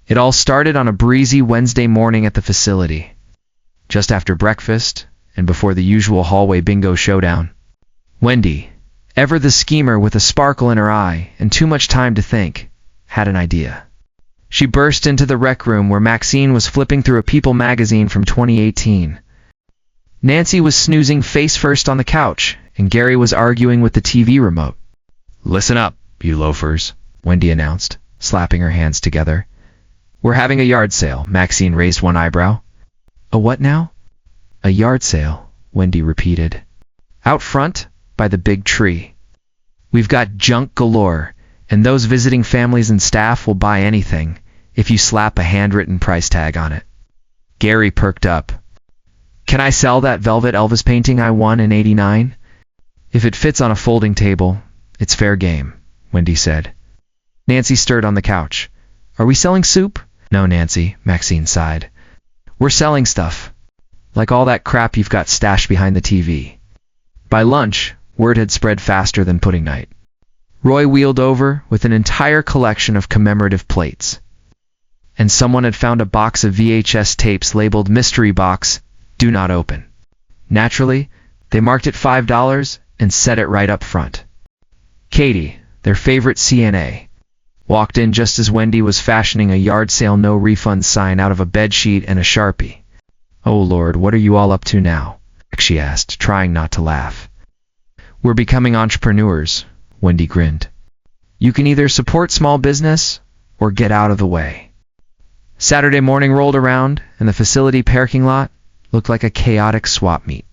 It all started on a breezy Wednesday morning at the facility, just after breakfast and before the usual hallway bingo showdown. Wendy, ever the schemer with a sparkle in her eye and too much time to think, had an idea. She burst into the rec room where Maxine was flipping through a People magazine from 2018. Nancy was snoozing face first on the couch, and Gary was arguing with the TV remote. "Listen up, you loafers," Wendy announced, slapping her hands together. "We're having a yard sale." Maxine raised one eyebrow. "A what now?" "A yard sale," Wendy repeated. "Out front, by the big tree. We've got junk galore, and those visiting families and staff will buy anything if you slap a handwritten price tag on it." Gary perked up. "Can I sell that velvet Elvis painting I won in '89? If it fits on a folding table, it's fair game," Wendy said. Nancy stirred on the couch. "Are we selling soup?" "No, Nancy," Maxine sighed. "We're selling stuff. Like all that crap you've got stashed behind the TV." By lunch, word had spread faster than pudding night. Roy wheeled over with an entire collection of commemorative plates. And someone had found a box of VHS tapes labeled Mystery Box, Do Not Open. Naturally, they marked it $5 and set it right up front. Katie, their favorite CNA, walked in just as Wendy was fashioning a yard sale no refund sign out of a bedsheet and a Sharpie. "Oh Lord, what are you all up to now?" she asked, trying not to laugh. "We're becoming entrepreneurs," Wendy grinned. "You can either support small business or get out of the way." Saturday morning rolled around, and the facility parking lot looked like a chaotic swap meet.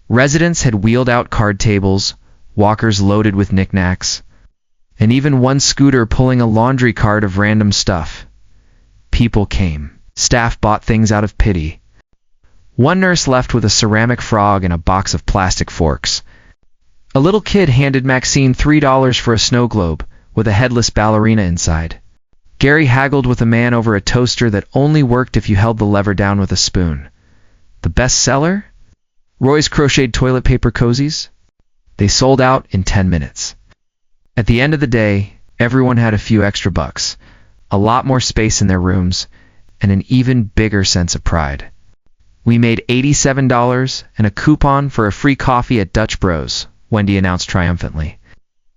Residents had wheeled out card tables, walkers loaded with knickknacks, and even one scooter pulling a laundry cart of random stuff. People came. Staff bought things out of pity. One nurse left with a ceramic frog and a box of plastic forks. A little kid handed Maxine $3 for a snow globe with a headless ballerina inside. Gary haggled with a man over a toaster that only worked if you held the lever down with a spoon. The best seller? Roy's crocheted toilet paper cozies? They sold out in 10 minutes. At the end of the day, everyone had a few extra bucks, a lot more space in their rooms, and an even bigger sense of pride. "We made $87 and a coupon for a free coffee at Dutch Bros," Wendy announced triumphantly.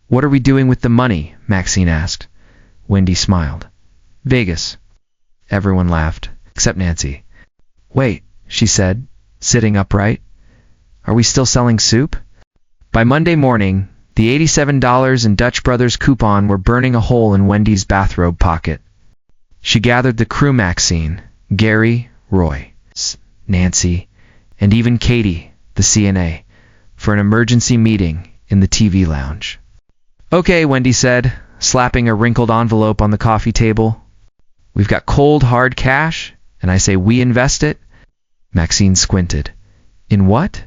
"What are we doing with the money?" Maxine asked. Wendy smiled. "Vegas." Everyone laughed, except Nancy. "Wait," she said, sitting upright. "Are we still selling soup?" By Monday morning, the $87 and Dutch Brothers coupon were burning a hole in Wendy's bathrobe pocket. She gathered the crew: Maxine, Gary, Roy, Nancy, and even Katie, the CNA, for an emergency meeting in the TV lounge. "Okay," Wendy said, slapping a wrinkled envelope on the coffee table. "We've got cold, hard cash, and I say we invest it." Maxine squinted. "In what?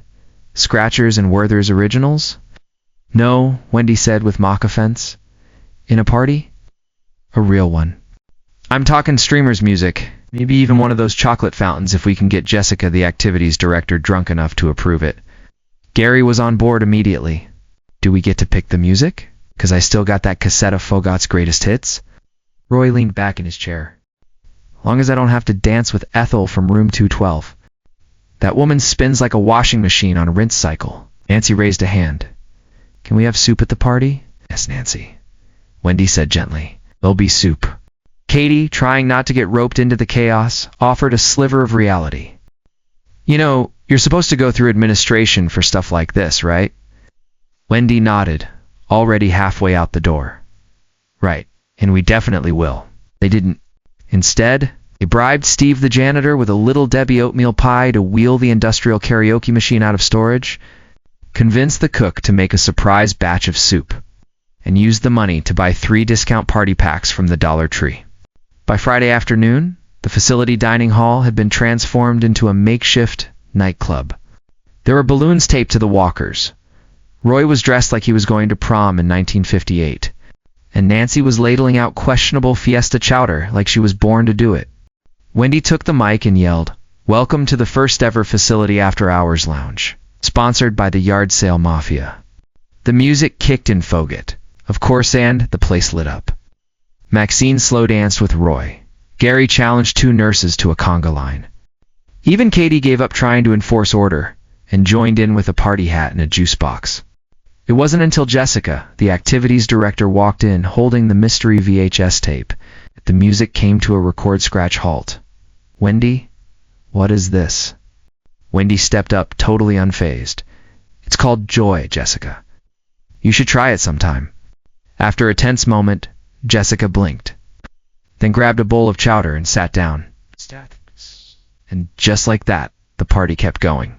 Scratchers and Werther's Originals?" "No," Wendy said with mock offense. "In a party? A real one. I'm talking streamers music, maybe even one of those chocolate fountains if we can get Jessica, the activities director, drunk enough to approve it." Gary was on board immediately. "Do we get to pick the music? 'Cause I still got that cassette of Fogat's greatest hits." Roy leaned back in his chair. "Long as I don't have to dance with Ethel from room 212. That woman spins like a washing machine on a rinse cycle." Nancy raised a hand. "Can we have soup at the party?" "Yes, Nancy," Wendy said gently. "There'll be soup." Katie, trying not to get roped into the chaos, offered a sliver of reality. "You know, you're supposed to go through administration for stuff like this, right?" Wendy nodded, already halfway out the door. "Right, and we definitely will." They didn't. Instead, they bribed Steve the janitor with a Little Debbie oatmeal pie to wheel the industrial karaoke machine out of storage, convinced the cook to make a surprise batch of soup, and used the money to buy 3 discount party packs from the Dollar Tree. By Friday afternoon, the facility dining hall had been transformed into a makeshift nightclub. There were balloons taped to the walkers. Roy was dressed like he was going to prom in 1958, and Nancy was ladling out questionable fiesta chowder like she was born to do it. Wendy took the mic and yelled, "Welcome to the first ever Facility After Hours Lounge, sponsored by the Yard Sale Mafia." The music kicked in Fogat, of course, and the place lit up. Maxine slow danced with Roy, Gary challenged two nurses to a conga line. Even Katie gave up trying to enforce order and joined in with a party hat and a juice box. It wasn't until Jessica, the activities director, walked in holding the mystery VHS tape that the music came to a record scratch halt. "Wendy, what is this?" Wendy stepped up, totally unfazed. "It's called Joy, Jessica. You should try it sometime." After a tense moment, Jessica blinked, then grabbed a bowl of chowder and sat down. And just like that, the party kept going.